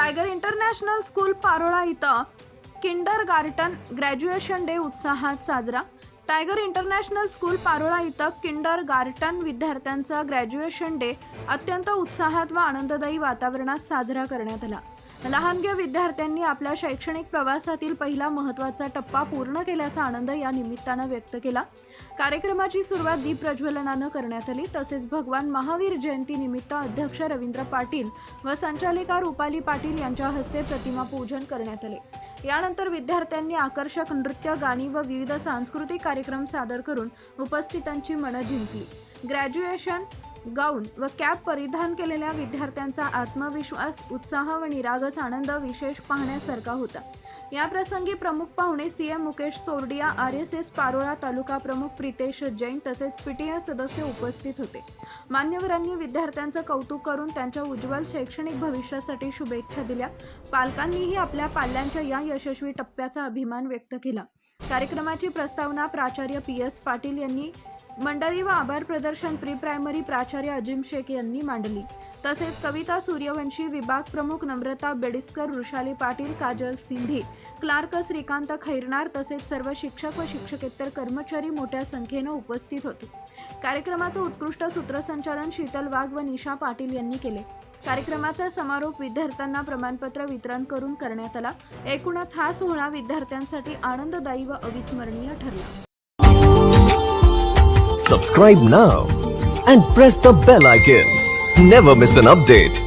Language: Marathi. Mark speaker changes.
Speaker 1: टायगर इंटरनॅशनल स्कूल पारोळा इथं किंडरगार्टन ग्रॅज्युएशन डे उत्साहात साजरा। टायगर इंटरनॅशनल स्कूल पारोळा इथं किंडरगार्टन विद्यार्थ्यांचा ग्रॅज्युएशन डे अत्यंत उत्साहात व आनंददायी वातावरणात साजरा करण्यात आला। लहानग्या विद्यार्थ्यांनी आपल्या शैक्षणिक प्रवासातील पहिला महत्त्वाचा टप्पा पूर्ण केल्याचा आनंद या निमित्तानं व्यक्त केला। कार्यक्रमाची सुरुवात दीप प्रज्वलनानं करण्यात आली। तसेच भगवान महावीर जयंती निमित्त अध्यक्ष रवींद्र पाटील व संचालिका रुपाली पाटील यांच्या हस्ते प्रतिमा पूजन करण्यात आले। यानंतर विद्यार्थ्यांनी आकर्षक नृत्य, गाणी व विविध सांस्कृतिक कार्यक्रम सादर करून उपस्थितांची मनं जिंकली। ग्रॅज्युएशन गाऊन व कॅप परिधान केलेल्या विद्यार्थ्यांचा आत्मविश्वास, उत्साह व निरागस आनंद विशेष पाहण्यासारखा होता। या प्रसंगी प्रमुख पाहुणे सीएम मुकेश सोरडिया, आरएसएस पारोळा तालुका प्रमुख प्रितेश जैन तसेच पीटीए सदस्य उपस्थित होते। मान्यवरांनी विद्यार्थ्यांचं कौतुक करून त्यांच्या उज्ज्वल शैक्षणिक भविष्यासाठी शुभेच्छा दिल्या। पालकांनीही आपल्या पाल्यांच्या या यशस्वी टप्प्याचा अभिमान व्यक्त केला। कार्यक्रमाची प्रस्तावना प्राचार्य PS पाटील यांनी मंडळी व आभार प्रदर्शन प्री प्रायमरी प्राचार्य अजिम शेख यांनी मांडली। तसेच कविता सूर्यवंशी, विभाग प्रमुख नम्रता बेडिस्कर, वृषाली पाटील, काजल सिंधी, क्लार्क श्रीकांत खैरनार तसेच सर्व शिक्षक व शिक्षकेतर कर्मचारी मोठ्या संख्येने उपस्थित होते। कार्यक्रमाचं उत्कृष्ट सूत्रसंचालन शीतल वाघ व निशा पाटील यांनी केले। कार्यक्रमाचा समारोप विद्यार्थ्यांना प्रमाणपत्र वितरण करून करण्यात आला। एकूणच हा सोहळा विद्यार्थ्यांसाठी आनंददायी व अविस्मरणीय ठरला।
Speaker 2: Subscribe now and press the bell icon. Never miss an update.